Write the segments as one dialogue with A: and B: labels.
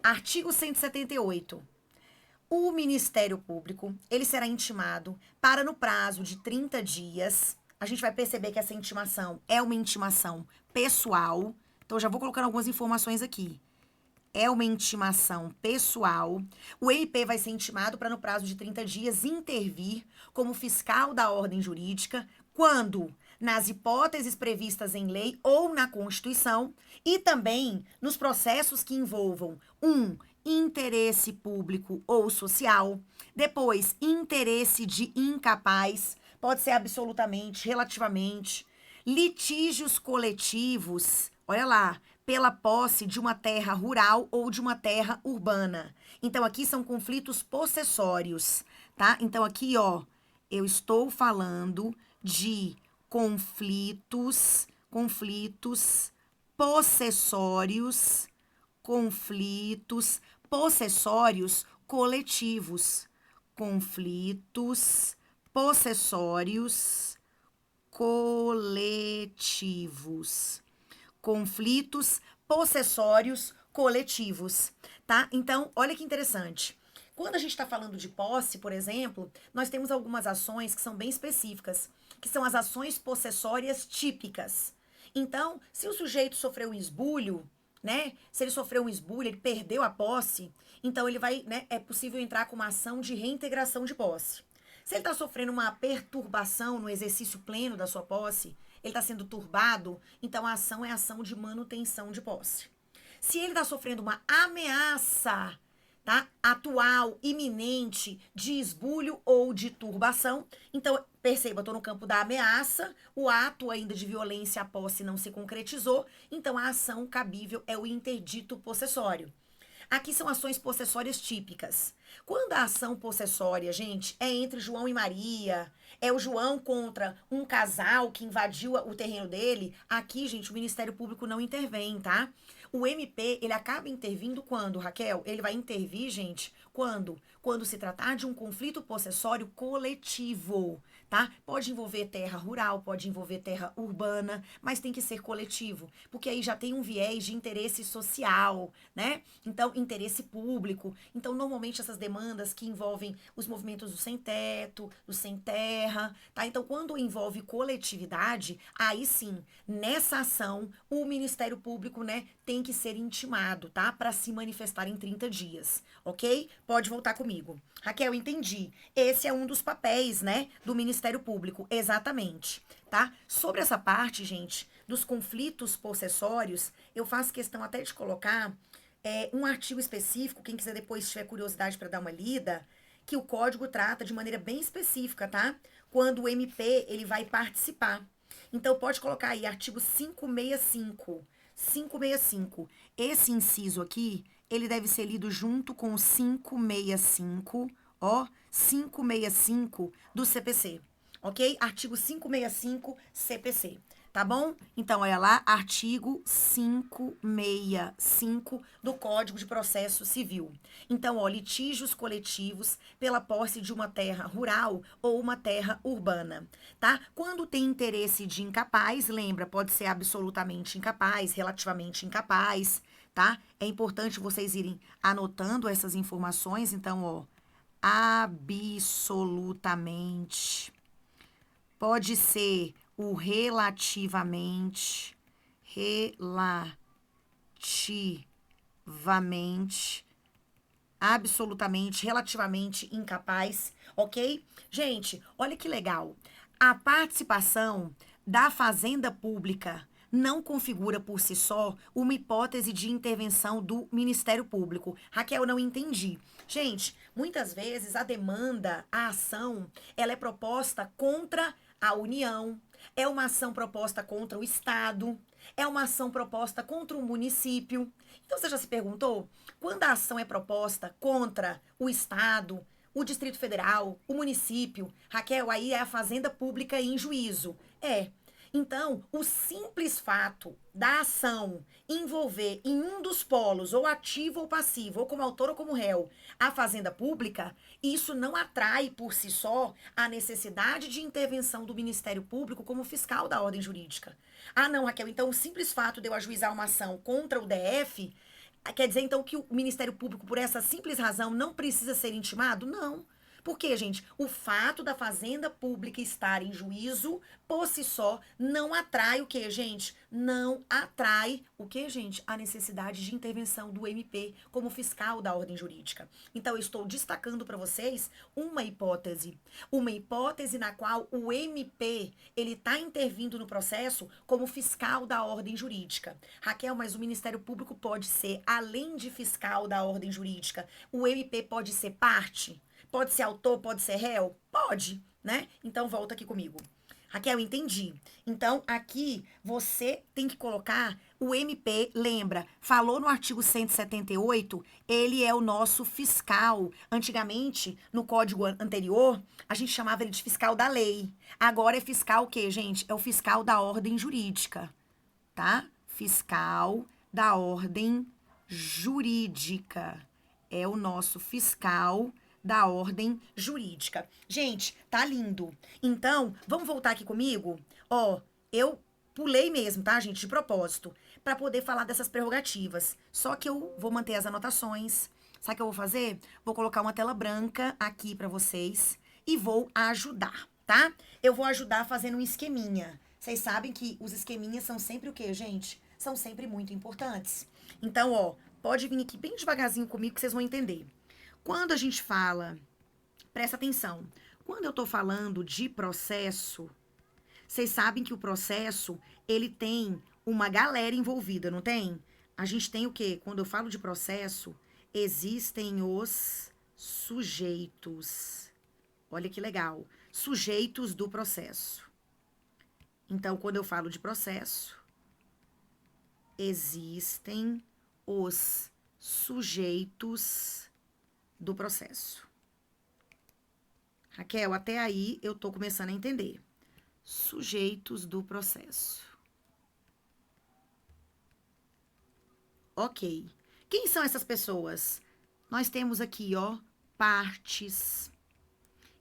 A: Artigo 178. O Ministério Público, ele será intimado para no prazo de 30 dias. A gente vai perceber que essa intimação é uma intimação pessoal. Então, eu já vou colocando algumas informações aqui. É uma intimação pessoal. O MP vai ser intimado para, no prazo de 30 dias, intervir como fiscal da ordem jurídica, quando nas hipóteses previstas em lei ou na Constituição, e também nos processos que envolvam interesse público ou social, depois, interesse de incapaz, pode ser absolutamente, relativamente, litígios coletivos, olha lá, pela posse de uma terra rural ou de uma terra urbana. Então, aqui são conflitos possessórios, tá? Então, aqui, ó, eu estou falando de conflitos possessórios, conflitos possessórios coletivos, conflitos possessórios coletivos, conflitos possessórios coletivos, tá? Então, olha que interessante. Quando a gente está falando de posse, por exemplo, nós temos algumas ações que são bem específicas, que são as ações possessórias típicas. Então, se o sujeito sofreu um esbulho, né? Se ele sofreu um esbulho, ele perdeu a posse, então ele vai, né? É possível entrar com uma ação de reintegração de posse. Se ele está sofrendo uma perturbação no exercício pleno da sua posse, ele está sendo turbado, então a ação é ação de manutenção de posse. Se ele está sofrendo uma ameaça, tá? Atual, iminente, de esbulho ou de turbação, então perceba, estou no campo da ameaça, o ato ainda de violência à posse não se concretizou, então a ação cabível é o interdito possessório. Aqui são ações possessórias típicas. Quando a ação possessória, gente, é entre João e Maria, é o João contra um casal que invadiu o terreno dele, aqui, gente, o Ministério Público não intervém, tá? O MP, ele acaba intervindo quando, Raquel? Ele vai intervir, gente, quando? Quando se tratar de um conflito possessório coletivo, tá? Pode envolver terra rural, pode envolver terra urbana, mas tem que ser coletivo, porque aí já tem um viés de interesse social, né? Então, interesse público. Então, normalmente essas demandas que envolvem os movimentos do sem teto, do sem terra, tá? Então, quando envolve coletividade, aí sim, nessa ação, o Ministério Público, né, tem que ser intimado, tá? Para se manifestar em 30 dias, ok? Pode voltar comigo. Raquel, entendi. Esse é um dos papéis, né, do Ministério Público, exatamente, tá? Sobre essa parte, gente, dos conflitos possessórios, eu faço questão até de colocar um artigo específico, quem quiser depois tiver curiosidade para dar uma lida, que o código trata de maneira bem específica, tá? Quando o MP ele vai participar. Então pode colocar aí artigo 565. 565. Esse inciso aqui, ele deve ser lido junto com o 565, ó, 565 do CPC, ok? Artigo 565 CPC. Tá bom? Então, olha lá, artigo 565 do Código de Processo Civil. Então, ó, litígios coletivos pela posse de uma terra rural ou uma terra urbana, tá? Quando tem interesse de incapaz, lembra, pode ser absolutamente incapaz, relativamente incapaz, tá? É importante vocês irem anotando essas informações. Então, ó, absolutamente. Pode ser o relativamente, absolutamente, relativamente incapaz, ok? Gente, olha que legal. A participação da fazenda pública não configura por si só uma hipótese de intervenção do Ministério Público. Raquel, não entendi. Gente, muitas vezes a demanda, a ação, ela é proposta contra a União, é uma ação proposta contra o Estado, é uma ação proposta contra o município. Então você já se perguntou? Quando a ação é proposta contra o Estado, o Distrito Federal, o município, Raquel, aí é a fazenda pública em juízo. É. Então, o simples fato da ação envolver em um dos polos, ou ativo ou passivo, ou como autor ou como réu, a fazenda pública, isso não atrai por si só a necessidade de intervenção do Ministério Público como fiscal da ordem jurídica. Ah, não, Raquel, então o simples fato de eu ajuizar uma ação contra o DF Quer dizer, então, que o Ministério Público, por essa simples razão, não precisa ser intimado? Não. Por quê, gente? O fato da Fazenda Pública estar em juízo, por si só, não atrai o quê, gente? Não atrai o quê, gente? A necessidade de intervenção do MP como fiscal da ordem jurídica. Então, eu estou destacando para vocês uma hipótese. Uma hipótese na qual o MP, ele está intervindo no processo como fiscal da ordem jurídica. Raquel, mas o Ministério Público pode ser, além de fiscal da ordem jurídica, o MP pode ser parte? Pode ser autor, pode ser réu? Pode, né? Então volta aqui comigo. Raquel, entendi. Então, aqui você tem que colocar o MP, lembra, falou no artigo 178, ele é o nosso fiscal. Antigamente, no código anterior, a gente chamava ele de fiscal da lei. Agora é fiscal o quê, gente? É o fiscal da ordem jurídica, tá? Fiscal da ordem jurídica. É o nosso fiscal da ordem jurídica. Gente, tá lindo. Então, vamos voltar aqui comigo? Ó, eu pulei mesmo, tá, gente, de propósito, para poder falar dessas prerrogativas. Só que eu vou manter as anotações. Sabe o que eu vou fazer? Vou colocar uma tela branca aqui para vocês e vou ajudar, tá? Eu vou ajudar fazendo um esqueminha. Vocês sabem que os esqueminhas são sempre o quê, gente? São sempre muito importantes. Então, ó, pode vir aqui bem devagarzinho comigo que vocês vão entender. Quando a gente fala, presta atenção, quando eu tô falando de processo, vocês sabem que o processo, ele tem uma galera envolvida, não tem? A gente tem o quê? Quando eu falo de processo, existem os sujeitos. Olha que legal. Sujeitos do processo. Então, quando eu falo de processo, existem os sujeitos do processo. Raquel, até aí eu tô começando a entender. Sujeitos do processo. Ok. Quem são essas pessoas? Nós temos aqui, ó, partes.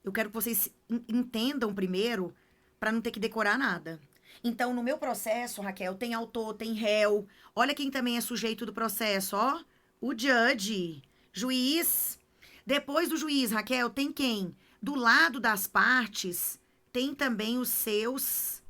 A: Eu quero que vocês entendam primeiro, para não ter que decorar nada. Então, no meu processo, Raquel, tem autor, tem réu. Olha quem também é sujeito do processo, ó. O judge, juiz. Depois do juiz, Raquel, tem quem? Do lado das partes, tem também os seus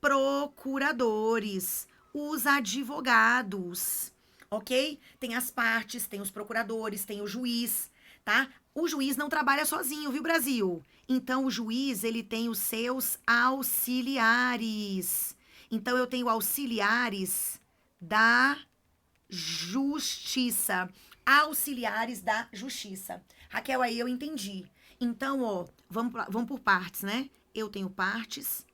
A: procuradores, os advogados, ok? Tem as partes, tem os procuradores, tem o juiz, tá? O juiz não trabalha sozinho, viu, Brasil? Então, o juiz, ele tem os seus auxiliares. Então, eu tenho auxiliares da justiça. Auxiliares da justiça. Raquel, aí eu entendi. Então, ó, vamos por partes, né? Eu tenho partes,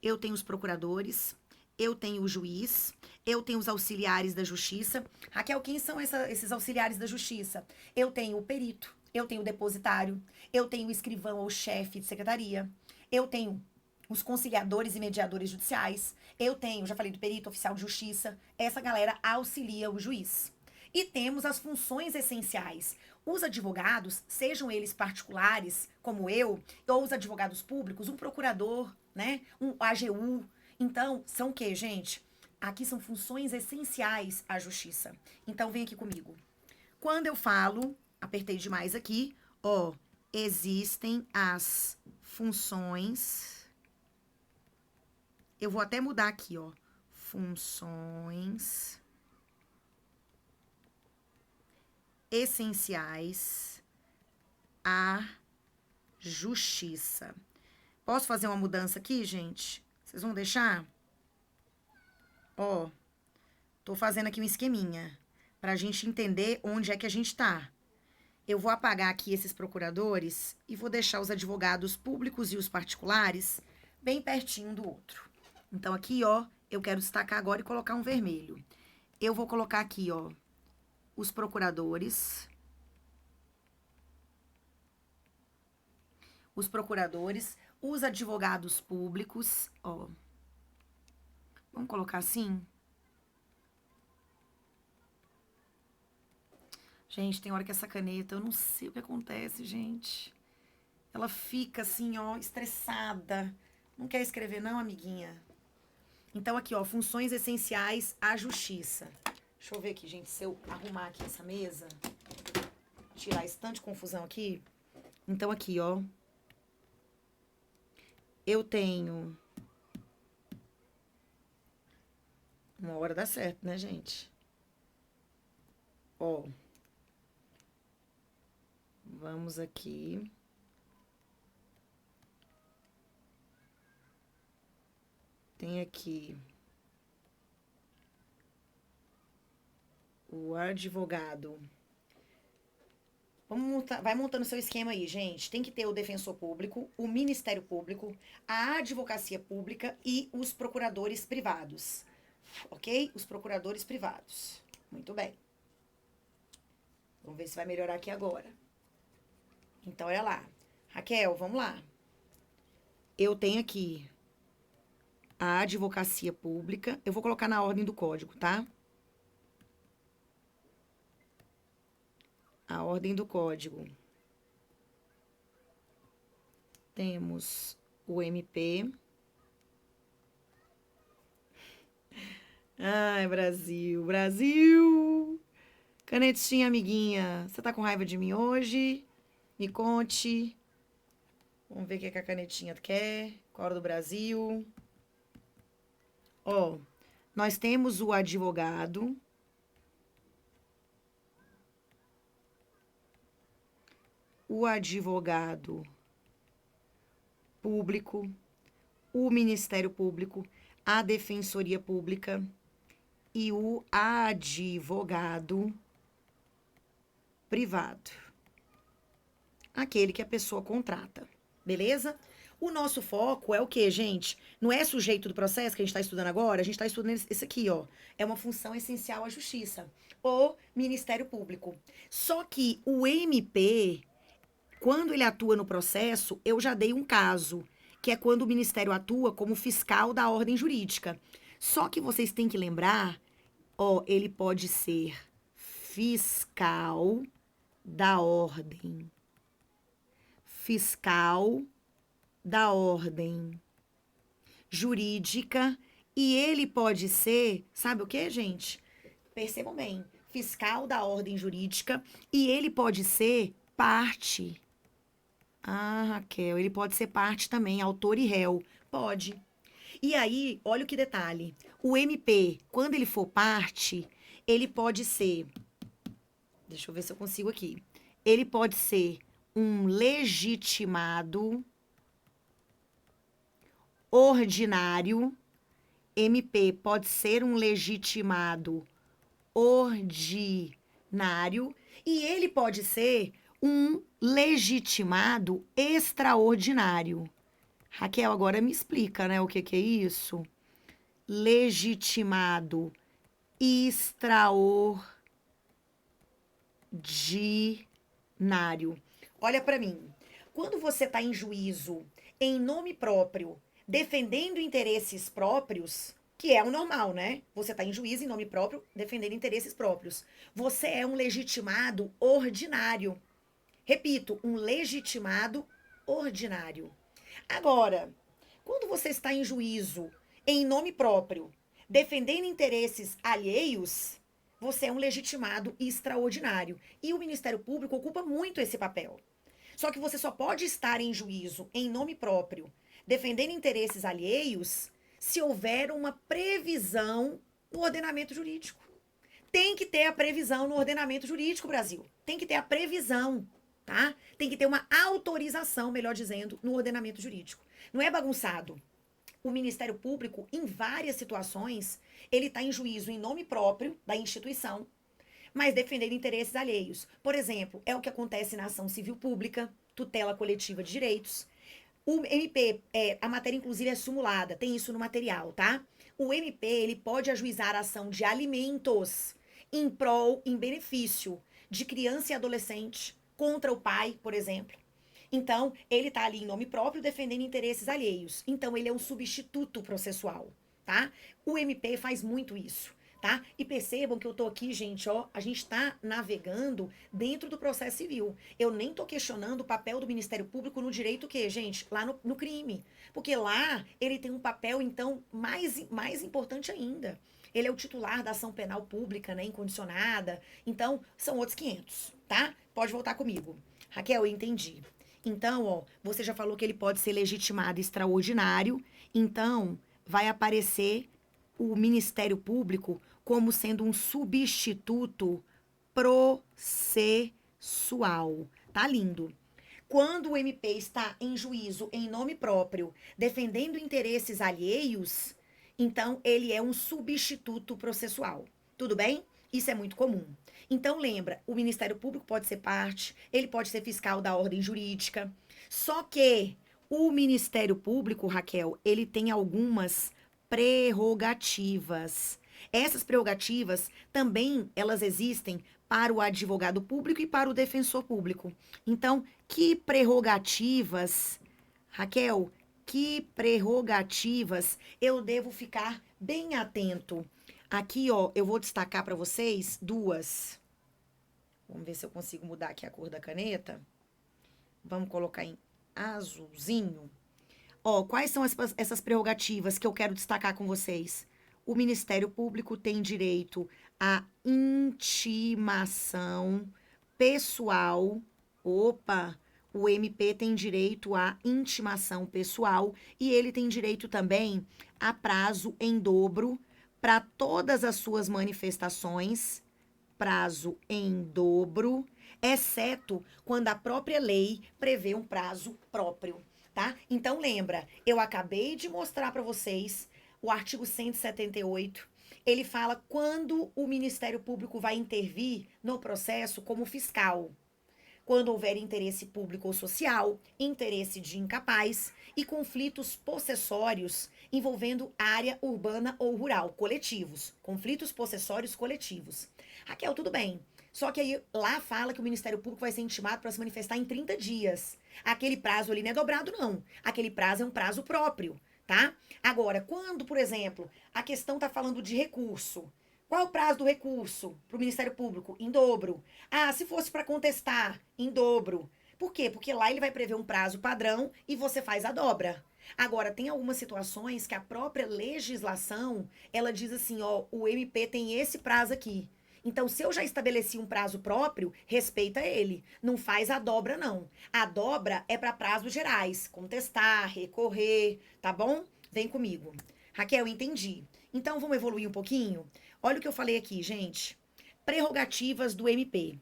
A: eu tenho os procuradores, eu tenho o juiz, eu tenho os auxiliares da justiça. Raquel, quem são esses auxiliares da justiça? Eu tenho o perito, eu tenho o depositário, eu tenho o escrivão ou chefe de secretaria, eu tenho os conciliadores e mediadores judiciais, eu tenho, já falei do perito, oficial de justiça, essa galera auxilia o juiz. E temos as funções essenciais. Os advogados, sejam eles particulares, como eu, ou os advogados públicos, um procurador, né, um AGU. Então, são o quê, gente? Aqui são funções essenciais à justiça. Então, vem aqui comigo. Quando eu falo, apertei demais aqui, ó, existem as funções. Eu vou até mudar aqui, ó. Funções essenciais à justiça. Posso fazer uma mudança aqui, gente? Vocês vão deixar? Ó, tô fazendo aqui um esqueminha pra gente entender onde é que a gente tá. Eu vou apagar aqui esses procuradores e vou deixar os advogados públicos e os particulares bem pertinho do outro. Então, aqui, ó, eu quero destacar agora e colocar um vermelho. Eu vou colocar aqui, ó, os procuradores. Os advogados públicos, ó. Vamos colocar assim? Gente, tem hora que essa caneta, eu não sei o que acontece, gente. Ela fica assim, ó, estressada. Não quer escrever não, amiguinha? Então, aqui, ó, funções essenciais à justiça. Deixa eu ver aqui, gente, se eu arrumar aqui essa mesa, tirar esse tanto de confusão aqui. Então, aqui, ó. Eu tenho... Uma hora dá certo, né, gente? Ó. Vamos aqui. Tem aqui o advogado. Vamos montar, vai montando seu esquema aí, gente. Tem que ter o defensor público, o Ministério Público, a advocacia pública e os procuradores privados. Ok? Os procuradores privados. Muito bem. Vamos ver se vai melhorar aqui agora. Então, olha lá. Raquel, vamos lá. Eu tenho aqui a advocacia pública. Eu vou colocar na ordem do código, tá? A ordem do código. Temos o MP. Ai, Brasil, Brasil! Canetinha, amiguinha, você tá com raiva de mim hoje? Me conte. Vamos ver o que é que a canetinha quer. Cora do Brasil. Ó, nós temos o advogado. O advogado público, o Ministério Público, a Defensoria Pública e o advogado privado. Aquele que a pessoa contrata, beleza? O nosso foco é o quê, gente? Não é sujeito do processo que a gente está estudando agora? A gente está estudando esse aqui, ó. É uma função essencial à justiça. O Ministério Público. Só que o MP, quando ele atua no processo, eu já dei um caso, que é quando o Ministério atua como fiscal da ordem jurídica. Só que vocês têm que lembrar, ó, ele pode ser fiscal da ordem. Fiscal da ordem jurídica e ele pode ser, sabe o que, gente? Percebam bem, fiscal da ordem jurídica e ele pode ser parte. Ah, Raquel, ele pode ser parte também, autor e réu. Pode. E aí, olha o que detalhe. O MP, quando ele for parte, ele pode ser. Deixa eu ver se eu consigo aqui. Ele pode ser um legitimado ordinário. MP pode ser um legitimado ordinário e ele pode ser um legitimado extraordinário. Raquel, agora me explica, né, o que é isso? Legitimado extraordinário. Olha para mim. Quando você está em juízo em nome próprio, defendendo interesses próprios, que é o normal, né? Você está em juízo em nome próprio, defendendo interesses próprios. Você é um legitimado ordinário. Repito, um legitimado ordinário. Agora, quando você está em juízo em nome próprio, defendendo interesses alheios, você é um legitimado extraordinário. E o Ministério Público ocupa muito esse papel. Só que você só pode estar em juízo em nome próprio, defendendo interesses alheios, se houver uma previsão no ordenamento jurídico. Tem que ter a previsão no ordenamento jurídico, Brasil. Tem que ter a previsão, tá? Tem que ter uma autorização, melhor dizendo, no ordenamento jurídico. Não é bagunçado. O Ministério Público, em várias situações, ele está em juízo em nome próprio da instituição, mas defendendo interesses alheios. Por exemplo, é o que acontece na ação civil pública, tutela coletiva de direitos. O MP, a matéria inclusive é simulada, tem isso no material, tá? O MP, ele pode ajuizar a ação de alimentos em prol, em benefício de criança e adolescente contra o pai, por exemplo. Então, ele tá ali em nome próprio defendendo interesses alheios. Então, ele é um substituto processual, tá? O MP faz muito isso, tá? E percebam que eu tô aqui, gente, ó, a gente tá navegando dentro do processo civil. Eu nem tô questionando o papel do Ministério Público no direito que, gente, lá no crime. Porque lá ele tem um papel, então, mais importante ainda. ele é o titular da ação penal pública, né, incondicionada. Então, são outros 500, tá? Pode voltar comigo. Raquel, eu entendi. Então, ó, você já falou que ele pode ser legitimado extraordinário, então vai aparecer o Ministério Público como sendo um substituto processual. Tá lindo. Quando o MP está em juízo em nome próprio, defendendo interesses alheios, então ele é um substituto processual. Tudo bem? Isso é muito comum. Então lembra, o Ministério Público pode ser parte, ele pode ser fiscal da ordem jurídica. Só que o Ministério Público, Raquel, ele tem algumas prerrogativas. Essas prerrogativas também elas existem para o advogado público e para o defensor público. Então, que prerrogativas, Raquel, que prerrogativas eu devo ficar bem atento? Aqui, ó, eu vou destacar para vocês duas. Vamos ver se eu consigo mudar aqui a cor da caneta. Vamos colocar em azulzinho. Ó, quais são essas prerrogativas que eu quero destacar com vocês? O Ministério Público tem direito à intimação pessoal. Opa, o MP tem direito à intimação pessoal e ele tem direito também a prazo em dobro para todas as suas manifestações, prazo em dobro, exceto quando a própria lei prevê um prazo próprio, tá? Então lembra, eu acabei de mostrar para vocês o artigo 178. Ele fala quando o Ministério Público vai intervir no processo como fiscal. Quando houver interesse público ou social, interesse de incapaz e conflitos possessórios envolvendo área urbana ou rural, coletivos. Conflitos possessórios coletivos. Raquel, tudo bem. Só que aí lá fala que o Ministério Público vai ser intimado para se manifestar em 30 dias. Aquele prazo ali não é dobrado, não. Aquele prazo é um prazo próprio, tá? Agora, quando, por exemplo, a questão está falando de recurso, qual é o prazo do recurso para o Ministério Público? Em dobro. Ah, se fosse para contestar, em dobro. Por quê? Porque lá ele vai prever um prazo padrão e você faz a dobra. Agora, tem algumas situações que a própria legislação, ela diz assim, ó, o MP tem esse prazo aqui. Então, se eu já estabeleci um prazo próprio, respeita ele. Não faz a dobra, não. A dobra é para prazos gerais. Contestar, recorrer, tá bom? Vem comigo. Raquel, entendi. Então, vamos evoluir um pouquinho? Olha o que eu falei aqui, gente. Prerrogativas do MP.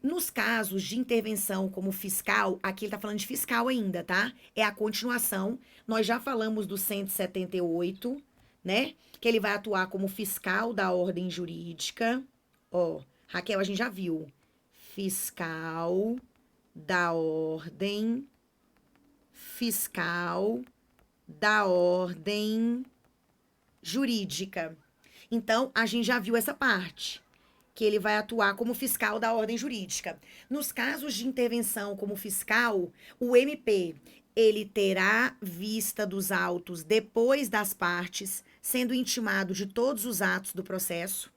A: Nos casos de intervenção como fiscal, aqui ele tá falando de fiscal ainda, tá? É a continuação. Nós já falamos do 178, né? Que ele vai atuar como fiscal da ordem jurídica. Ó, Raquel, a gente já viu. Fiscal da ordem. Fiscal da ordem jurídica. Então, a gente já viu essa parte, que ele vai atuar como fiscal da ordem jurídica. Nos casos de intervenção como fiscal, o MP, ele terá vista dos autos depois das partes, sendo intimado de todos os atos do processo.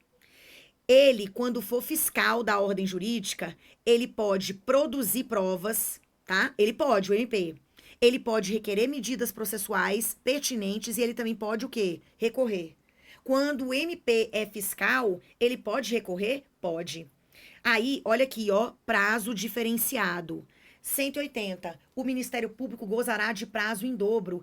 A: Ele, quando for fiscal da ordem jurídica, ele pode produzir provas, tá? Ele pode, o MP. Ele pode requerer medidas processuais pertinentes e ele também pode o quê? Recorrer. Quando o MP é fiscal, ele pode recorrer? Pode. Aí, olha aqui, ó, prazo diferenciado. 180. O Ministério Público gozará de prazo em dobro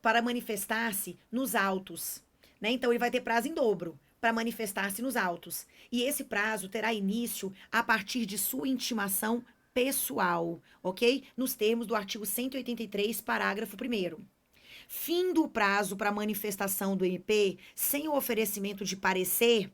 A: para manifestar-se nos autos, né? Então, ele vai ter prazo em dobro para manifestar-se nos autos. E esse prazo terá início a partir de sua intimação pessoal, ok? Nos termos do artigo 183, parágrafo 1º. Fim do prazo para manifestação do MP sem o oferecimento de parecer.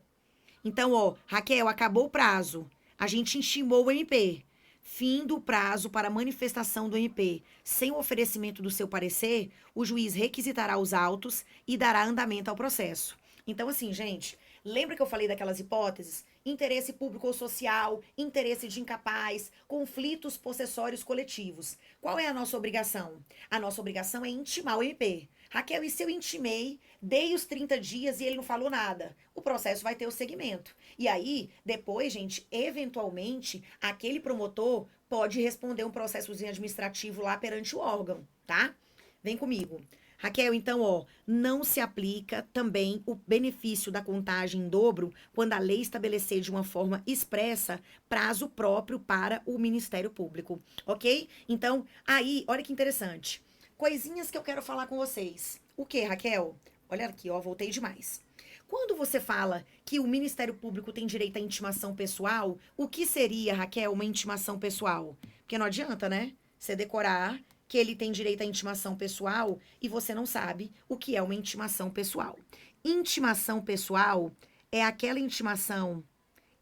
A: Então, ó, Raquel, acabou o prazo. A gente intimou o MP. Fim do prazo para manifestação do MP sem o oferecimento do seu parecer, o juiz requisitará os autos e dará andamento ao processo. Então, assim, gente, lembra que eu falei daquelas hipóteses? Interesse público ou social, interesse de incapaz, conflitos possessórios coletivos. Qual é a nossa obrigação? A nossa obrigação é intimar o MP. Raquel, e se eu intimei, dei os 30 dias e ele não falou nada? O processo vai ter o segmento. E aí, depois, gente, eventualmente, aquele promotor pode responder um processozinho administrativo lá perante o órgão, tá? Vem comigo. Raquel, então, ó, não se aplica também o benefício da contagem em dobro quando a lei estabelecer de uma forma expressa prazo próprio para o Ministério Público, ok? Então, aí, olha que interessante. Coisinhas que eu quero falar com vocês. O que, Raquel? Olha aqui, ó, voltei demais. Quando você fala que o Ministério Público tem direito à intimação pessoal, o que seria, Raquel, uma intimação pessoal? Porque não adianta, né? Você decorar que ele tem direito à intimação pessoal e você não sabe o que é uma intimação pessoal. Intimação pessoal é aquela intimação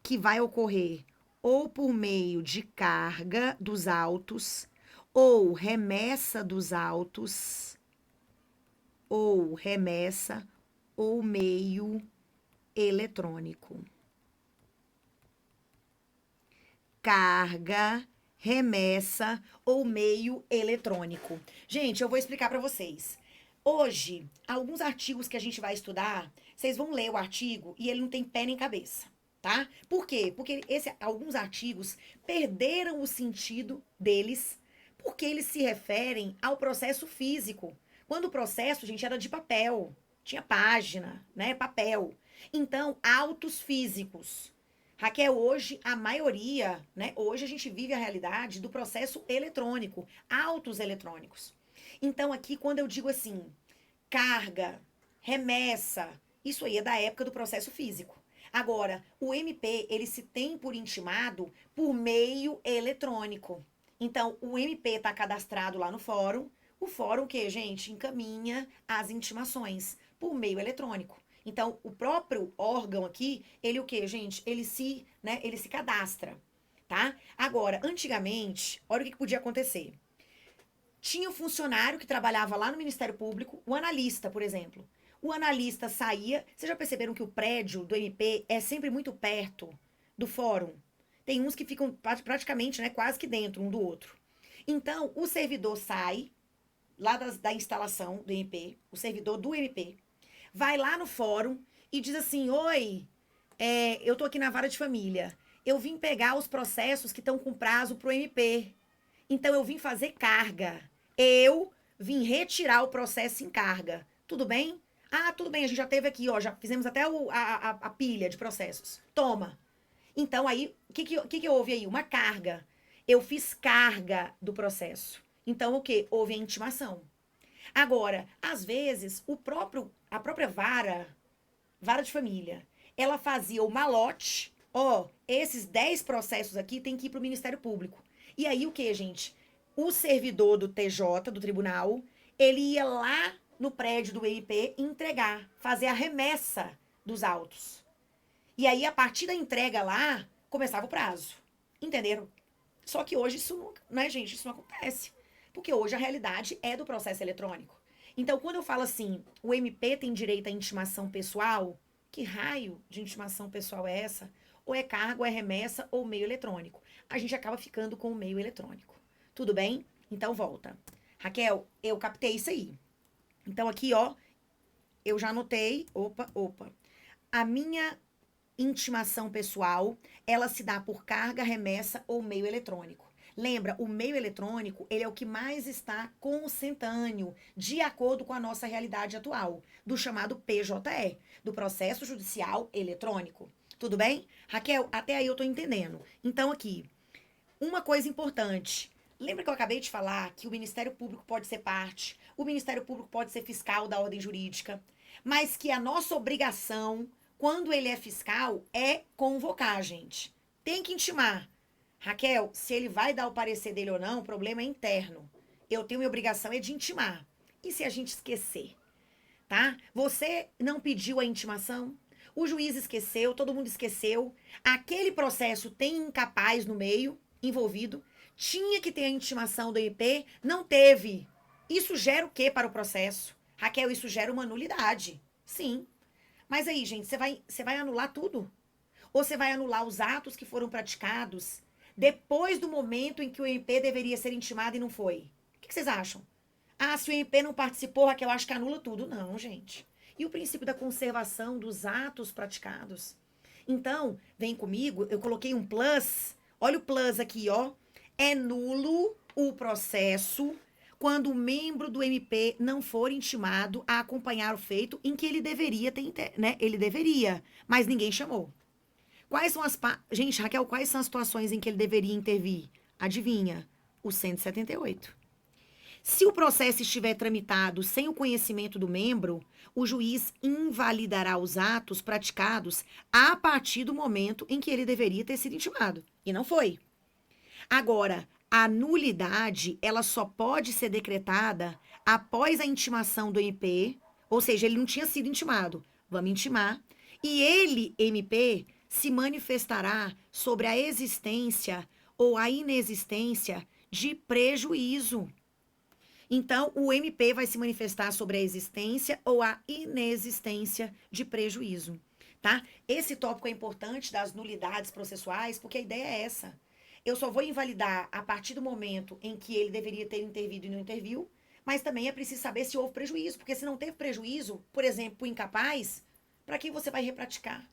A: que vai ocorrer ou por meio de carga dos autos, ou remessa dos autos, ou remessa, ou meio eletrônico. Carga, remessa ou meio eletrônico. Gente, eu vou explicar para vocês. Hoje, alguns artigos que a gente vai estudar, vocês vão ler o artigo e ele não tem pé nem cabeça, tá? Por quê? Porque alguns artigos perderam o sentido deles porque eles se referem ao processo físico. Quando o processo, gente, era de papel, tinha página, né? Papel. Então, autos físicos. Raquel, hoje a maioria, né? Hoje a gente vive a realidade do processo eletrônico, autos eletrônicos. Então, aqui, quando eu digo assim, carga, remessa, isso aí é da época do processo físico. Agora, o MP, ele se tem por intimado por meio eletrônico. Então, o MP está cadastrado lá no fórum. O fórum, o que, gente? Encaminha as intimações por meio eletrônico. Então, o próprio órgão aqui, ele o quê, gente? Ele se cadastra, tá? Agora, antigamente, olha o que podia acontecer. Tinha um funcionário que trabalhava lá no Ministério Público, o analista, por exemplo. O analista saía. Vocês já perceberam que o prédio do MP é sempre muito perto do fórum? Tem uns que ficam praticamente, né, quase que dentro um do outro. Então, o servidor sai lá da instalação do MP, o servidor do MP, vai lá no fórum e diz assim: Oi, eu tô aqui na vara de família. Eu vim pegar os processos que estão com prazo pro MP. Então eu vim fazer carga. Eu vim retirar o processo em carga. Tudo bem? Ah, tudo bem, a gente já teve aqui, ó, já fizemos até a pilha de processos. Toma. Então aí, o que houve aí? Uma carga. Eu fiz carga do processo. Então o que? Houve a intimação. Agora, às vezes, a própria vara de família, ela fazia o malote, ó, esses 10 processos aqui tem que ir para o Ministério Público. E aí o que, gente? O servidor do TJ, do tribunal, ele ia lá no prédio do MP entregar, fazer a remessa dos autos. E aí, a partir da entrega lá, começava o prazo. Entenderam? Só que hoje isso não, né, gente? Isso não acontece. Porque hoje a realidade é do processo eletrônico. Então, quando eu falo assim, o MP tem direito à intimação pessoal, que raio de intimação pessoal é essa? Ou é cargo, ou é remessa, ou meio eletrônico. A gente acaba ficando com o meio eletrônico. Tudo bem? Então, volta. Raquel, eu captei isso aí. Então, aqui, ó, eu já anotei. Opa. A minha intimação pessoal, ela se dá por carga, remessa ou meio eletrônico. Lembra, o meio eletrônico, ele é o que mais está consentâneo, de acordo com a nossa realidade atual, do chamado PJE, do Processo Judicial Eletrônico. Tudo bem? Raquel, até aí eu tô entendendo. Então, aqui, uma coisa importante. Lembra que eu acabei de falar que o Ministério Público pode ser parte, o Ministério Público pode ser fiscal da ordem jurídica, mas que a nossa obrigação, quando ele é fiscal, é convocar, gente. Tem que intimar. Raquel, se ele vai dar o parecer dele ou não, o problema é interno. Eu tenho minha obrigação é de intimar. E se a gente esquecer? Tá? Você não pediu a intimação? O juiz esqueceu, todo mundo esqueceu. Aquele processo tem incapaz no meio, envolvido. Tinha que ter a intimação do MP, não teve. Isso gera o que para o processo? Raquel, isso gera uma nulidade. Sim. Mas aí, gente, você vai anular tudo? Ou você vai anular os atos que foram praticados depois do momento em que o MP deveria ser intimado e não foi? O que vocês acham? Ah, se o MP não participou, Raquel, acho que anula tudo. Não, gente. E o princípio da conservação dos atos praticados? Então, vem comigo, eu coloquei um plus. Olha o plus aqui, ó. É nulo o processo quando o membro do MP não for intimado a acompanhar o feito em que ele deveria ter, né? Ele deveria, mas ninguém chamou. Quais são Gente, Raquel, quais são as situações em que ele deveria intervir? Adivinha? O 178. Se o processo estiver tramitado sem o conhecimento do membro, o juiz invalidará os atos praticados a partir do momento em que ele deveria ter sido intimado. E não foi. Agora, a nulidade, ela só pode ser decretada após a intimação do MP, ou seja, ele não tinha sido intimado. Vamos intimar. E ele, MP, se manifestará sobre a existência ou a inexistência de prejuízo. Então, o MP vai se manifestar sobre a existência ou a inexistência de prejuízo, tá? Esse tópico é importante das nulidades processuais, porque a ideia é essa. Eu só vou invalidar a partir do momento em que ele deveria ter intervido e não interviu, mas também é preciso saber se houve prejuízo, porque se não teve prejuízo, por exemplo, o incapaz, para quem você vai repraticar?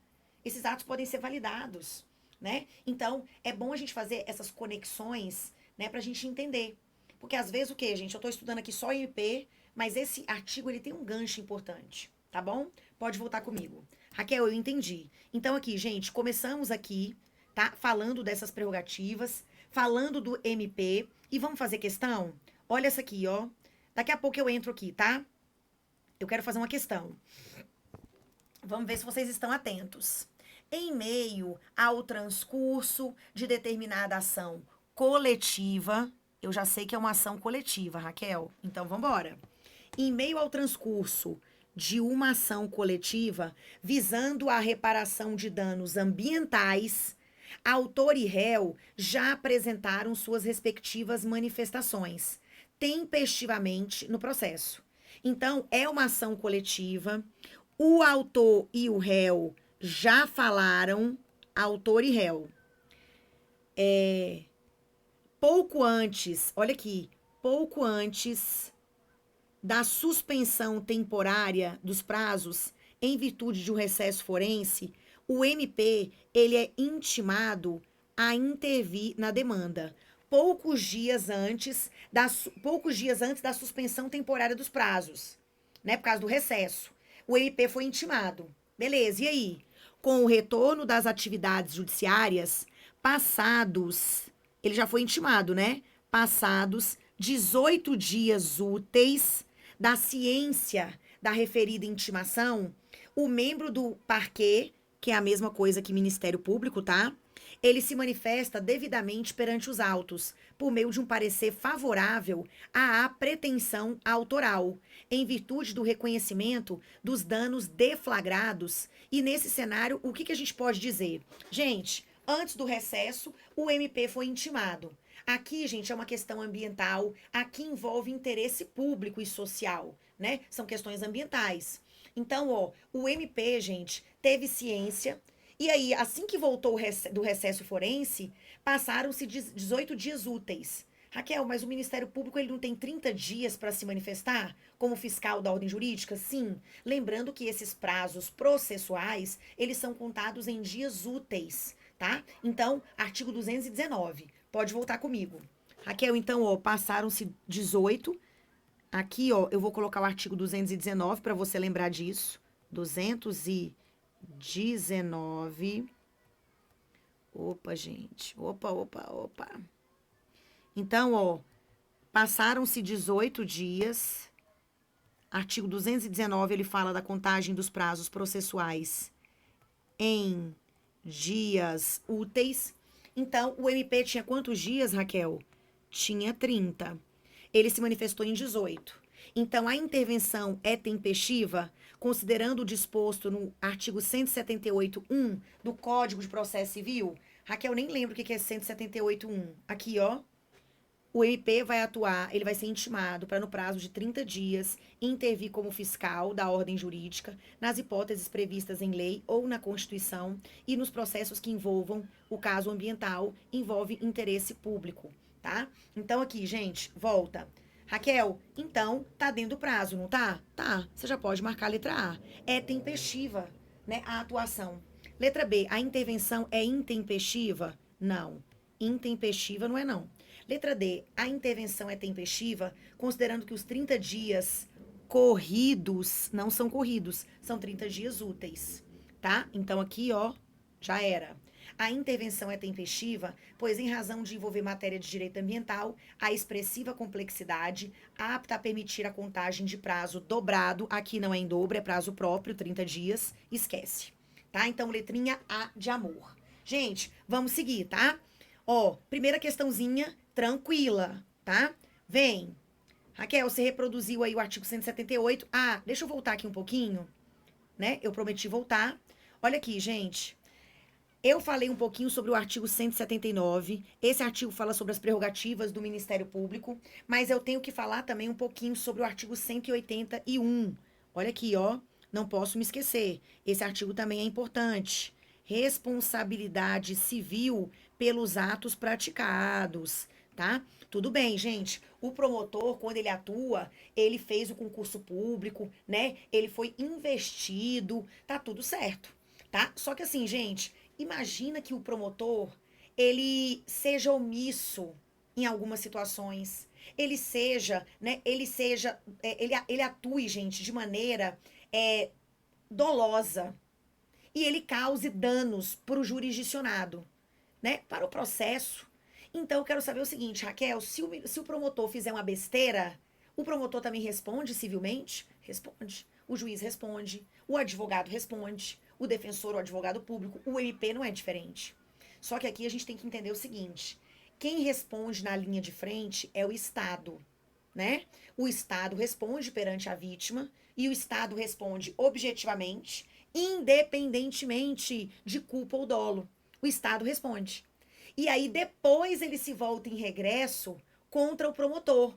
A: Esses atos podem ser validados, né? Então, é bom a gente fazer essas conexões, né, pra gente entender. Porque às vezes o quê, gente? Eu tô estudando aqui só MP, mas esse artigo ele tem um gancho importante, tá bom? Pode voltar comigo. Raquel, eu entendi. Então aqui, gente, começamos aqui, tá? Falando dessas prerrogativas, falando do MP e vamos fazer questão? Olha essa aqui, ó. Daqui a pouco eu entro aqui, tá? Eu quero fazer uma questão. Vamos ver se vocês estão atentos. Em meio ao transcurso de determinada ação coletiva, eu já sei que é uma ação coletiva, Raquel. Então, vamos embora. Em meio ao transcurso de uma ação coletiva visando a reparação de danos ambientais, autor e réu já apresentaram suas respectivas manifestações tempestivamente no processo. Então, é uma ação coletiva. O autor e o réu já falaram, autor e réu. Pouco antes, olha aqui, pouco antes da suspensão temporária dos prazos em virtude de um recesso forense, o MP, ele é intimado a intervir na demanda. Poucos dias antes da suspensão temporária dos prazos, né, por causa do recesso. O MP foi intimado. Beleza, e aí? Com o retorno das atividades judiciárias, ele já foi intimado, né? Passados 18 dias úteis da ciência da referida intimação, o membro do parquê, que é a mesma coisa que Ministério Público, tá? Ele se manifesta devidamente perante os autos, por meio de um parecer favorável à pretensão autoral, em virtude do reconhecimento dos danos deflagrados. E nesse cenário, o que a gente pode dizer? Gente, antes do recesso, o MP foi intimado. Aqui, gente, é uma questão ambiental, aqui envolve interesse público e social, né? São questões ambientais. Então, ó, o MP, gente, teve ciência. E aí, assim que voltou do recesso forense, passaram-se 18 dias úteis. Raquel, mas o Ministério Público ele não tem 30 dias para se manifestar como fiscal da ordem jurídica? Sim. Lembrando que esses prazos processuais, eles são contados em dias úteis, tá? Então, artigo 219. Pode voltar comigo. Raquel, então, ó, passaram-se 18. Aqui, ó, eu vou colocar o artigo 219 para você lembrar disso. 219. Opa, gente. Opa. Então, ó, passaram-se 18 dias. Artigo 219, ele fala da contagem dos prazos processuais em dias úteis. Então, o MP tinha quantos dias, Raquel? Tinha 30. Ele se manifestou em 18. Então, a intervenção é tempestiva, considerando o disposto no artigo 178.1 do Código de Processo Civil. Raquel, nem lembro o que é 178.1. Aqui, ó. O MP vai atuar, ele vai ser intimado para, no prazo de 30 dias, intervir como fiscal da ordem jurídica nas hipóteses previstas em lei ou na Constituição e nos processos que envolvam o caso ambiental, envolve interesse público, tá? Então, aqui, gente, volta. Raquel, então, tá dentro do prazo, não tá? Tá, você já pode marcar a letra A. É tempestiva, né, a atuação. Letra B, a intervenção é intempestiva? Não. Intempestiva não é não. Letra D, a intervenção é tempestiva, considerando que os 30 dias corridos não são corridos, são 30 dias úteis, tá? Então aqui, ó, já era. A intervenção é tempestiva, pois em razão de envolver matéria de direito ambiental, a expressiva complexidade apta a permitir a contagem de prazo dobrado, aqui não é em dobro, é prazo próprio, 30 dias, esquece, tá? Então letrinha A de amor. Gente, vamos seguir, tá? Ó, primeira questãozinha tranquila, tá? Vem. Raquel, você reproduziu aí o artigo 178. Ah, deixa eu voltar aqui um pouquinho, né? Eu prometi voltar. Olha aqui, gente. Eu falei um pouquinho sobre o artigo 179. Esse artigo fala sobre as prerrogativas do Ministério Público, mas eu tenho que falar também um pouquinho sobre o artigo 181. Olha aqui, ó. Não posso me esquecer. Esse artigo também é importante. Responsabilidade civil pelos atos praticados, tá? Tudo bem, gente. O promotor, quando ele atua, ele fez o concurso público, né? Ele foi investido, tá tudo certo, tá? Só que assim, gente, imagina que o promotor, ele seja omisso em algumas situações. Ele seja, né? Ele atue, gente, de maneira é, dolosa. E ele cause danos para o jurisdicionado, né? Para o processo. Então, eu quero saber o seguinte, Raquel, se o promotor fizer uma besteira, o promotor também responde civilmente? Responde. O juiz responde. O advogado responde. O defensor, o advogado público. O MP não é diferente. Só que aqui a gente tem que entender o seguinte: quem responde na linha de frente é o Estado, né? O Estado responde perante a vítima e o Estado responde objetivamente, independentemente de culpa ou dolo. O Estado responde. E aí depois ele se volta em regresso contra o promotor,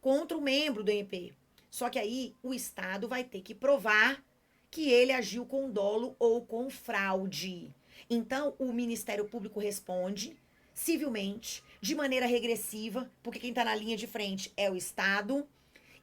A: contra o membro do MP. Só que aí o Estado vai ter que provar que ele agiu com dolo ou com fraude. Então, o Ministério Público responde civilmente, de maneira regressiva, porque quem está na linha de frente é o Estado.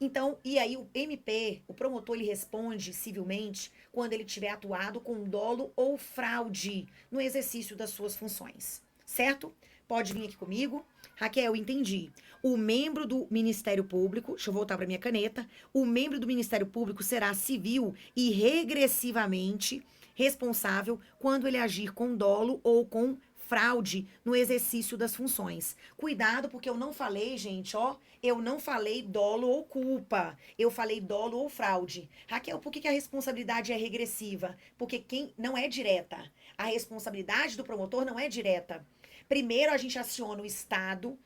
A: Então, e aí o MP, o promotor, ele responde civilmente quando ele tiver atuado com dolo ou fraude no exercício das suas funções. Certo? Pode vir aqui comigo. Raquel, entendi. O membro do Ministério Público, deixa eu voltar para minha caneta. O membro do Ministério Público será civil e regressivamente responsável quando ele agir com dolo ou com fraude no exercício das funções. Cuidado, porque eu não falei, gente, ó, eu não falei dolo ou culpa. Eu falei dolo ou fraude. Raquel, por que a responsabilidade é regressiva? Porque quem não é direta. A responsabilidade do promotor não é direta. Primeiro a gente aciona o Estado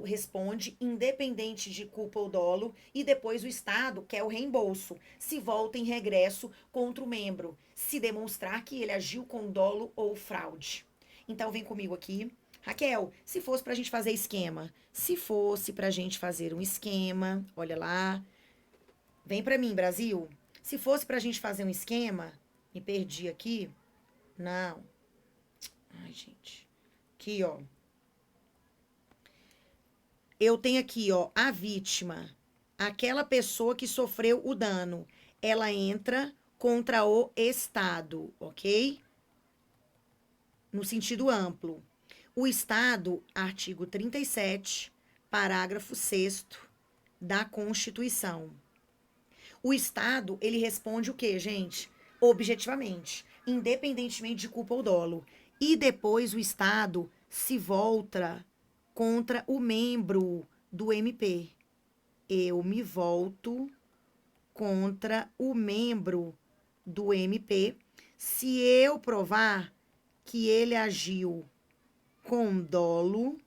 A: responde, independente de culpa ou dolo, e depois o Estado quer o reembolso, se volta em regresso contra o membro, se demonstrar que ele agiu com dolo ou fraude. Então vem comigo aqui. Raquel, se fosse pra gente fazer esquema, se fosse pra gente fazer um esquema, olha lá, vem pra mim, Brasil. Se fosse pra gente fazer um esquema, me perdi aqui. Não. Ai, gente. Aqui, ó. Eu tenho aqui, ó, a vítima, aquela pessoa que sofreu o dano. Ela entra contra o Estado, ok? No sentido amplo. O Estado, artigo 37, parágrafo 6º da Constituição. O Estado, ele responde o quê, gente? Objetivamente, independentemente de culpa ou dolo. E depois o Estado se volta contra o membro do MP. Eu me volto contra o membro do MP se eu provar que ele agiu com dolo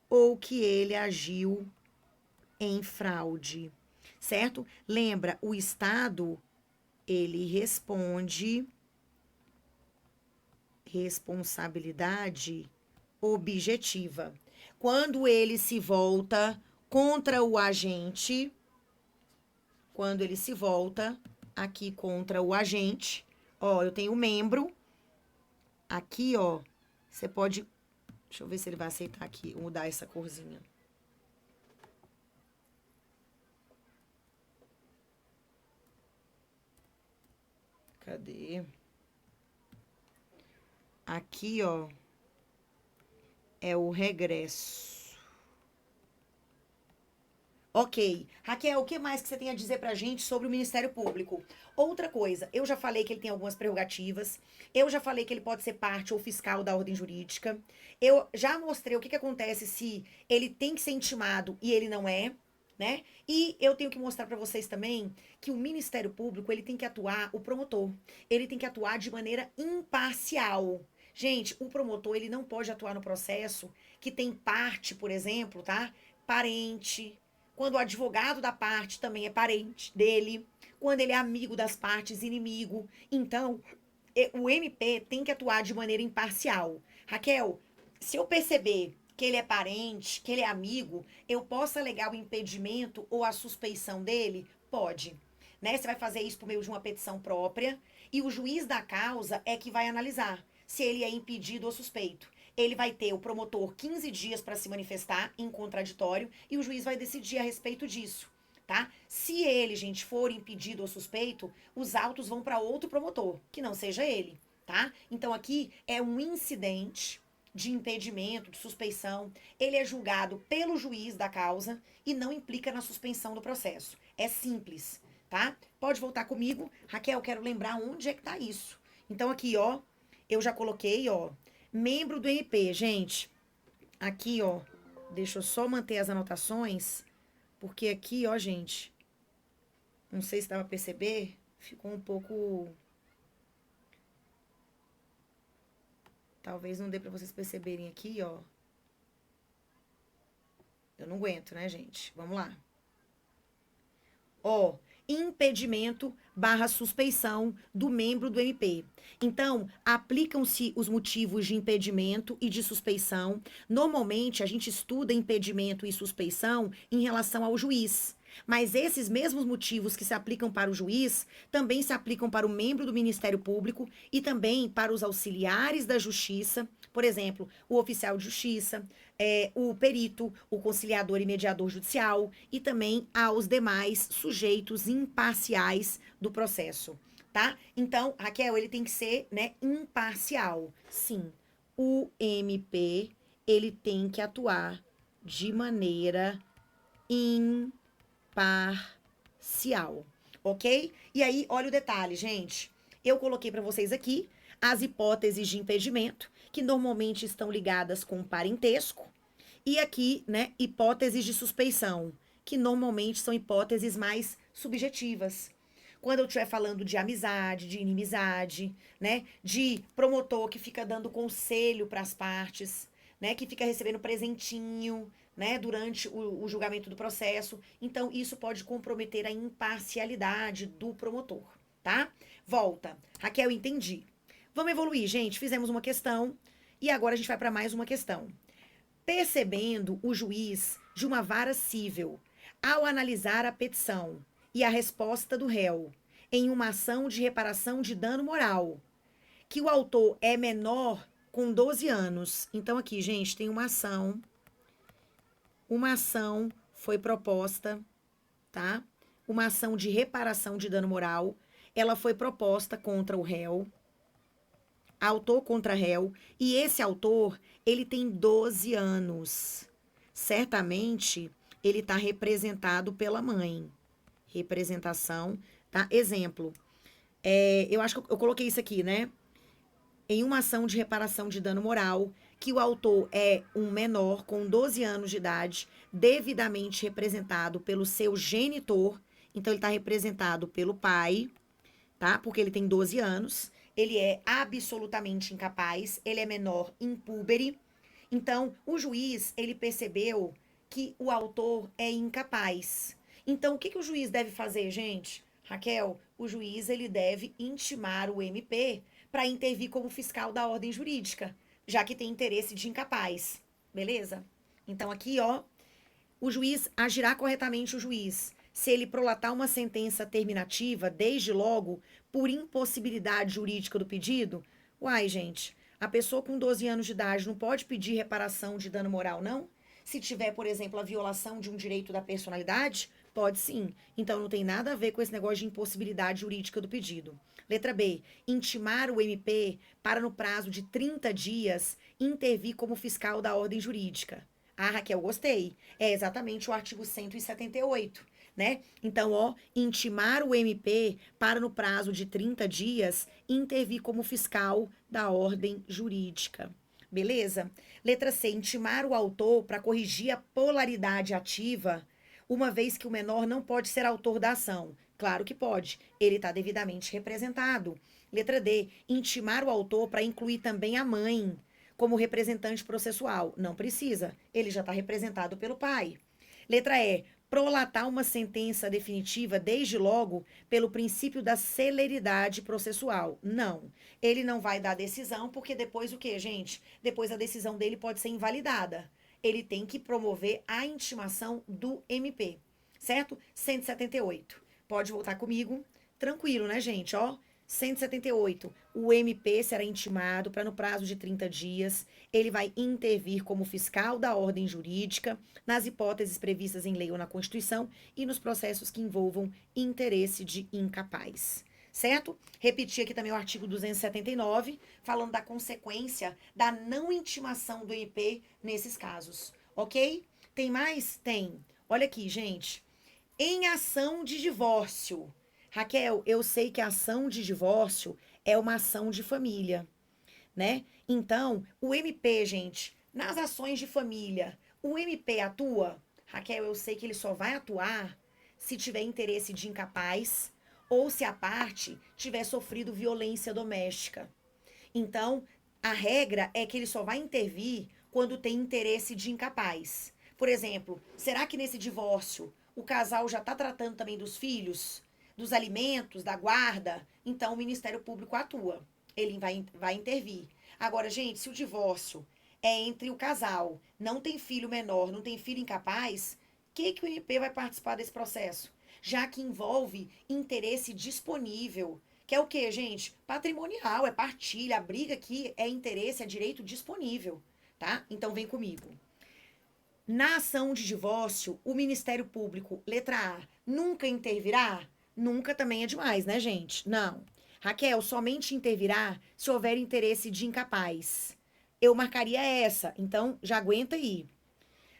A: ou que ele agiu em fraude, certo? Lembra, o Estado, ele responde responsabilidade objetiva. Quando ele se volta contra o agente, quando ele se volta aqui contra o agente, ó, eu tenho um membro, aqui, ó, você pode, deixa eu ver se ele vai aceitar aqui, mudar essa corzinha. Cadê? Aqui, ó, É o regresso. Ok. Raquel, o que mais que você tem a dizer pra gente sobre o Ministério Público? Outra coisa, eu já falei que ele tem algumas prerrogativas, eu já falei que ele pode ser parte ou fiscal da ordem jurídica, eu já mostrei o que acontece se ele tem que ser intimado e ele não é, né? E eu tenho que mostrar pra vocês também que o Ministério Público, ele tem que atuar, o promotor, ele tem que atuar de maneira imparcial. Gente, o promotor, ele não pode atuar no processo que tem parte, por exemplo, tá? Parente, quando o advogado da parte também é parente dele, quando ele é amigo das partes, inimigo. Então, o MP tem que atuar de maneira imparcial. Raquel, se eu perceber que ele é parente, que ele é amigo, eu posso alegar o impedimento ou a suspeição dele? Pode. Né? Você vai fazer isso por meio de uma petição própria e o juiz da causa é que vai analisar se ele é impedido ou suspeito. Ele vai ter o promotor 15 dias para se manifestar em contraditório e o juiz vai decidir a respeito disso, tá? Se ele, gente, for impedido ou suspeito, os autos vão para outro promotor, que não seja ele, tá? Então aqui é um incidente de impedimento, de suspeição. Ele é julgado pelo juiz da causa e não implica na suspensão do processo. É simples, tá? Pode voltar comigo. Raquel, quero lembrar onde é que tá isso. Então aqui, ó, eu já coloquei, ó, membro do MP, gente. Aqui, ó, deixa eu só manter as anotações, porque aqui, ó, gente, não sei se dá pra perceber, ficou um pouco... Talvez não dê pra vocês perceberem aqui, ó. Eu não aguento, né, gente? Vamos lá. Ó, impedimento barra suspeição do membro do MP. Então, aplicam-se os motivos de impedimento e de suspeição. Normalmente, a gente estuda impedimento e suspeição em relação ao juiz. Mas esses mesmos motivos que se aplicam para o juiz também se aplicam para o membro do Ministério Público e também para os auxiliares da Justiça, por exemplo, o oficial de justiça, o perito, o conciliador e mediador judicial e também aos demais sujeitos imparciais do processo, tá? Então, Raquel, ele tem que ser, né, imparcial. Sim, o MP, ele tem que atuar de maneira imparcial, ok? E aí, olha o detalhe, gente. Eu coloquei para vocês aqui as hipóteses de impedimento, que normalmente estão ligadas com parentesco, e aqui, né, hipóteses de suspeição, que normalmente são hipóteses mais subjetivas. Quando eu estiver falando de amizade, de inimizade, né, de promotor que fica dando conselho para as partes, né, que fica recebendo presentinho, né, durante o julgamento do processo. Então, isso pode comprometer a imparcialidade do promotor, tá? Volta. Raquel, entendi. Vamos evoluir, gente. Fizemos uma questão e agora a gente vai para mais uma questão. Percebendo o juiz de uma vara cível, ao analisar a petição e a resposta do réu em uma ação de reparação de dano moral, que o autor é menor com 12 anos. Então aqui, gente, tem uma ação foi proposta, tá? Uma ação de reparação de dano moral, ela foi proposta contra o réu, autor contra réu, e esse autor, ele tem 12 anos. Certamente, ele está representado pela mãe. Representação, tá? Exemplo, eu acho que eu coloquei isso aqui, né? Em uma ação de reparação de dano moral, que o autor é um menor com 12 anos de idade, devidamente representado pelo seu genitor, então ele está representado pelo pai, tá? Porque ele tem 12 anos, ele é absolutamente incapaz, ele é menor impúbere. Então, o juiz, ele percebeu que o autor é incapaz. Então, o que o juiz deve fazer, gente? Raquel, o juiz, ele deve intimar o MP para intervir como fiscal da ordem jurídica, já que tem interesse de incapaz. Beleza? Então, aqui, ó, o juiz agirá corretamente o juiz se ele prolatar uma sentença terminativa, desde logo, por impossibilidade jurídica do pedido. Uai, gente, a pessoa com 12 anos de idade não pode pedir reparação de dano moral, não? Se tiver, por exemplo, a violação de um direito da personalidade, pode sim. Então não tem nada a ver com esse negócio de impossibilidade jurídica do pedido. Letra B. Intimar o MP para, no prazo de 30 dias, intervir como fiscal da ordem jurídica. Ah, Raquel, gostei. É exatamente o artigo 178, né? Então, ó, intimar o MP para, no prazo de 30 dias, intervir como fiscal da ordem jurídica. Beleza? Letra C. Intimar o autor para corrigir a polaridade ativa, uma vez que o menor não pode ser autor da ação. Claro que pode. Ele está devidamente representado. Letra D. Intimar o autor para incluir também a mãe como representante processual. Não precisa. Ele já está representado pelo pai. Letra E. Prolatar uma sentença definitiva, desde logo, pelo princípio da celeridade processual. Não. Ele não vai dar decisão, porque depois o quê, gente? Depois a decisão dele pode ser invalidada. Ele tem que promover a intimação do MP. Certo? 178. Pode voltar comigo. Tranquilo, né, gente? Ó, 178. O MP será intimado para, no prazo de 30 dias, ele vai intervir como fiscal da ordem jurídica nas hipóteses previstas em lei ou na Constituição e nos processos que envolvam interesse de incapaz. Certo? Repetir aqui também o artigo 279, falando da consequência da não intimação do MP nesses casos. Ok? Tem mais? Tem. Olha aqui, gente. Em ação de divórcio. Raquel, eu sei que a ação de divórcio é uma ação de família, né? Então, o MP, gente, nas ações de família, o MP atua? Raquel, eu sei que ele só vai atuar se tiver interesse de incapaz ou se a parte tiver sofrido violência doméstica. Então, a regra é que ele só vai intervir quando tem interesse de incapaz. Por exemplo, será que nesse divórcio o casal já está tratando também dos filhos, dos alimentos, da guarda? Então, o Ministério Público atua. Ele vai intervir. Agora, gente, se o divórcio é entre o casal, não tem filho menor, não tem filho incapaz, o que o MP vai participar desse processo? Já que envolve interesse disponível. Que é o quê, gente? Patrimonial, é partilha. A briga aqui é interesse, é direito disponível, tá? Então vem comigo. Na ação de divórcio, o Ministério Público, letra A, nunca intervirá? Nunca também é demais, né, gente? Não. Raquel, somente intervirá se houver interesse de incapaz. Eu marcaria essa, então já aguenta aí.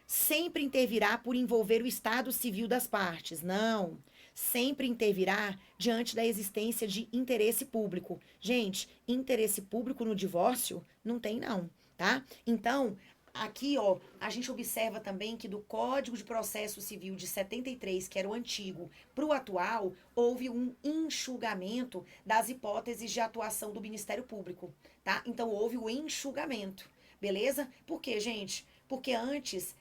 A: Sempre intervirá por envolver o estado civil das partes. Não. Sempre intervirá diante da existência de interesse público. Gente, interesse público no divórcio? Não tem, não, tá? Então, aqui, ó, a gente observa também que do Código de Processo Civil de 73, que era o antigo, para o atual, houve um enxugamento das hipóteses de atuação do Ministério Público, tá? Então, houve o enxugamento, beleza? Por quê, gente? Porque antes,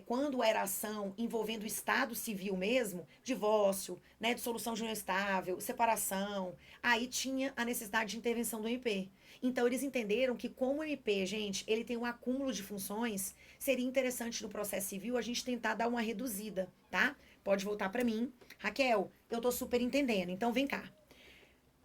A: quando era ação envolvendo o Estado civil mesmo, divórcio, né, dissolução de união estável, separação, aí tinha a necessidade de intervenção do MP. Então, eles entenderam que como o MP, gente, ele tem um acúmulo de funções, seria interessante no processo civil a gente tentar dar uma reduzida, tá? Pode voltar para mim. Raquel, eu tô super entendendo, então vem cá.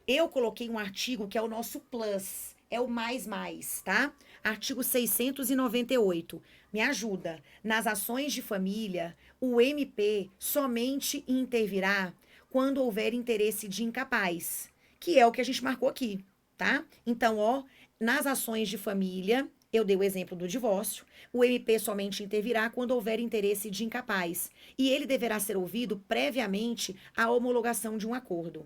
A: Eu coloquei um artigo que é o nosso plus, é o mais, tá? Artigo 698. Me ajuda. Nas ações de família, o MP somente intervirá quando houver interesse de incapaz, que é o que a gente marcou aqui, tá? Então, ó, nas ações de família, eu dei o exemplo do divórcio, o MP somente intervirá quando houver interesse de incapaz, e ele deverá ser ouvido previamente à homologação de um acordo.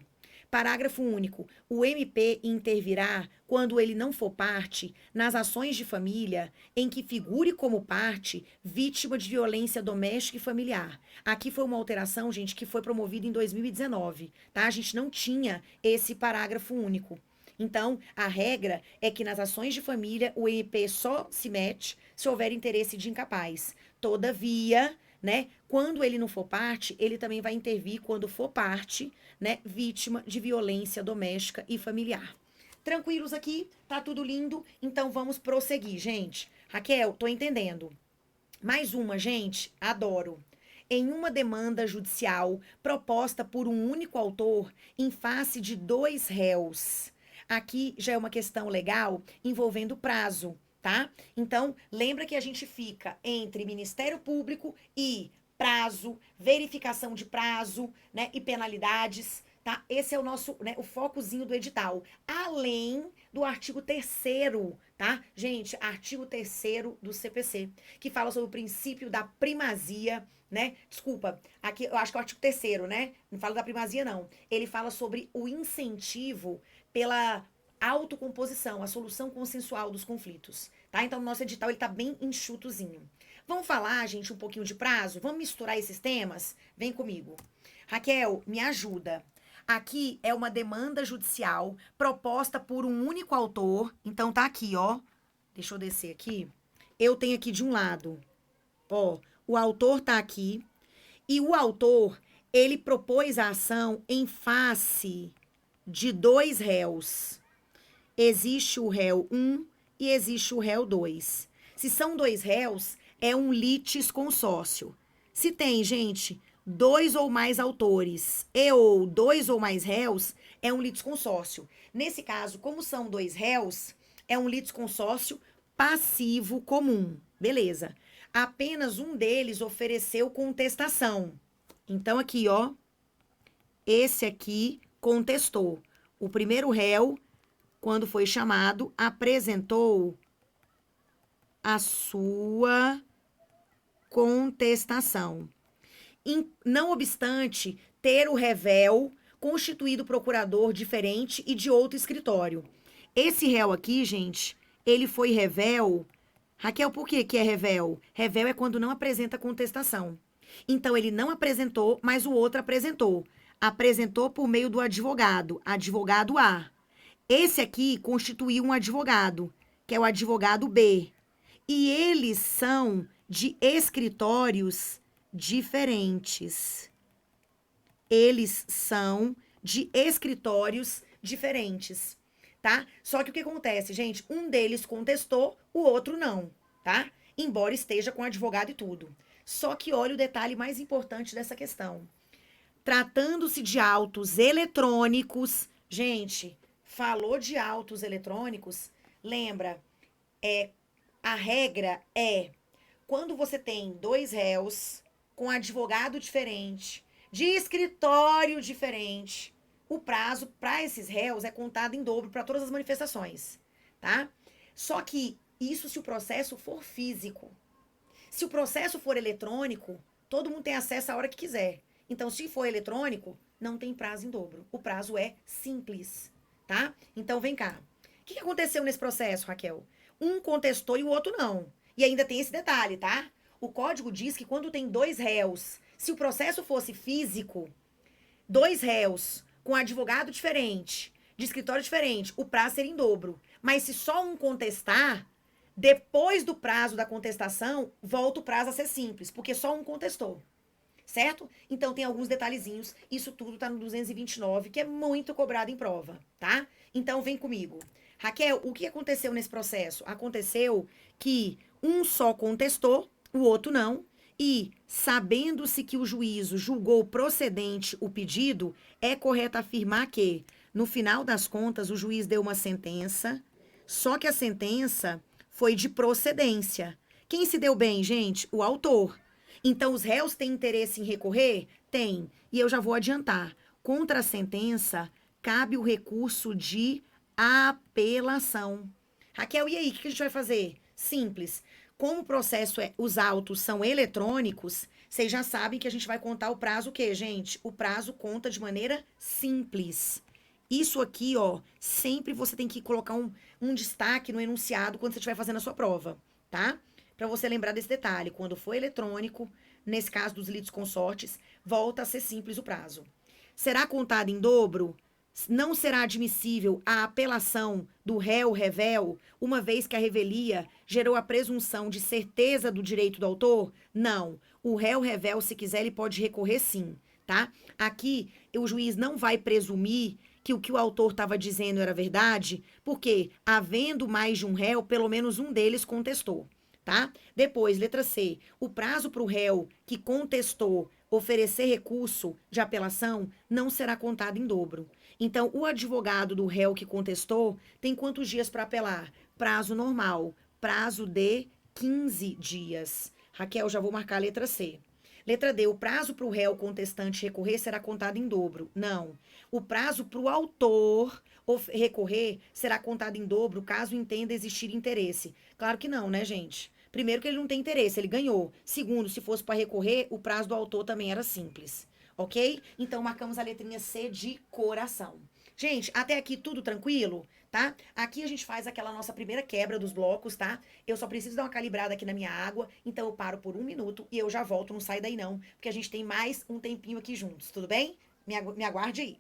A: Parágrafo único. O MP intervirá quando ele não for parte nas ações de família em que figure como parte vítima de violência doméstica e familiar. Aqui foi uma alteração, gente, que foi promovida em 2019, tá? A gente não tinha esse parágrafo único. Então, a regra é que nas ações de família o MP só se mete se houver interesse de incapaz. Todavia, né, quando ele não for parte, ele também vai intervir quando for parte, né, vítima de violência doméstica e familiar. Tranquilos aqui? Tá tudo lindo? Então vamos prosseguir, gente. Raquel, tô entendendo. Mais uma, gente, adoro. Em uma demanda judicial proposta por um único autor em face de dois réus. Aqui já é uma questão legal envolvendo prazo, tá? Então, lembra que a gente fica entre Ministério Público e prazo, verificação de prazo, né, e penalidades, tá? Esse é o nosso, né, o focozinho do edital. Além do artigo 3º, tá? Gente, artigo 3º do CPC, que fala sobre o princípio da primazia, né? Desculpa, aqui eu acho que é o artigo 3º, né? Não fala da primazia, não. Ele fala sobre o incentivo pela autocomposição, a solução consensual dos conflitos, tá? Então, o nosso edital, ele tá bem enxutozinho. Vamos falar, gente, um pouquinho de prazo? Vamos misturar esses temas? Vem comigo. Raquel, me ajuda. Aqui é uma demanda judicial proposta por um único autor. Então, tá aqui, ó. Deixa eu descer aqui. Eu tenho aqui de um lado, ó, o autor tá aqui. E o autor, ele propôs a ação em face de dois réus. Existe o réu 1 e existe o réu 2. Se são dois réus, é um litisconsórcio. Se tem, gente, dois ou mais autores e ou dois ou mais réus, é um litisconsórcio. Nesse caso, como são dois réus, é um litisconsórcio passivo comum. Beleza. Apenas um deles ofereceu contestação. Então, aqui, ó, esse aqui contestou. O primeiro réu, quando foi chamado, apresentou a sua contestação. Não obstante ter o revel constituído procurador diferente e de outro escritório. Esse réu aqui, gente, ele foi revel. Raquel, por que que é revel? Revel é quando não apresenta contestação. Então, ele não apresentou, mas o outro apresentou. Apresentou por meio do advogado, advogado A. Esse aqui constituiu um advogado, que é o advogado B. E eles são de escritórios diferentes. Eles são de escritórios diferentes, tá? Só que o que acontece, gente? Um deles contestou, o outro não, tá? Embora esteja com advogado e tudo. Só que olha o detalhe mais importante dessa questão. Tratando-se de autos eletrônicos, gente, falou de autos eletrônicos, lembra, a regra é quando você tem dois réus com advogado diferente, de escritório diferente, o prazo para esses réus é contado em dobro para todas as manifestações, tá? Só que isso se o processo for físico. Se o processo for eletrônico, todo mundo tem acesso a hora que quiser. Então, se for eletrônico, não tem prazo em dobro. O prazo é simples, tá? Então, vem cá. O que aconteceu nesse processo, Raquel? Um contestou e o outro não. E ainda tem esse detalhe, tá? O código diz que quando tem dois réus, se o processo fosse físico, dois réus com advogado diferente, de escritório diferente, o prazo seria em dobro. Mas se só um contestar, depois do prazo da contestação, volta o prazo a ser simples, porque só um contestou. Certo? Então tem alguns detalhezinhos. Isso tudo tá no 229, que é muito cobrado em prova, tá? Então vem comigo. Raquel, o que aconteceu nesse processo? Aconteceu que um só contestou, o outro não, e sabendo-se que o juízo julgou procedente o pedido, é correto afirmar que, no final das contas, o juiz deu uma sentença, só que a sentença foi de procedência. Quem se deu bem, gente? O autor. Então, os réus têm interesse em recorrer? Tem. E eu já vou adiantar. Contra a sentença, cabe o recurso de apelação. Raquel, e aí, o que a gente vai fazer? Simples. Como o processo os autos são eletrônicos, vocês já sabem que a gente vai contar o prazo o quê, gente? O prazo conta de maneira simples. Isso aqui, ó, sempre você tem que colocar um destaque no enunciado quando você estiver fazendo a sua prova, tá? Para você lembrar desse detalhe. Quando for eletrônico, nesse caso dos litisconsortes, volta a ser simples o prazo. Será contado em dobro? Não será admissível a apelação do réu revel, uma vez que a revelia gerou a presunção de certeza do direito do autor? Não. O réu revel, se quiser, ele pode recorrer sim, tá? Aqui, o juiz não vai presumir que o autor estava dizendo era verdade, porque, havendo mais de um réu, pelo menos um deles contestou, tá? Depois, letra C, o prazo para o réu que contestou oferecer recurso de apelação não será contado em dobro. Então, o advogado do réu que contestou tem quantos dias para apelar? Prazo normal. prazo de 15 dias. Raquel, já vou marcar a letra C. Letra D, o prazo para o réu contestante recorrer será contado em dobro. Não. O prazo para o autor recorrer será contado em dobro caso entenda existir interesse. Claro que não, né, gente? Primeiro que ele não tem interesse, ele ganhou. Segundo, se fosse para recorrer, o prazo do autor também era simples. Ok? Então marcamos a letrinha C de coração. Gente, até aqui tudo tranquilo, tá? Aqui a gente faz aquela nossa primeira quebra dos blocos, tá? Eu só preciso dar uma calibrada aqui na minha água, então eu paro por 1 minuto e eu já volto, não sai daí não, porque a gente tem mais um tempinho aqui juntos, tudo bem? Me aguarde aí.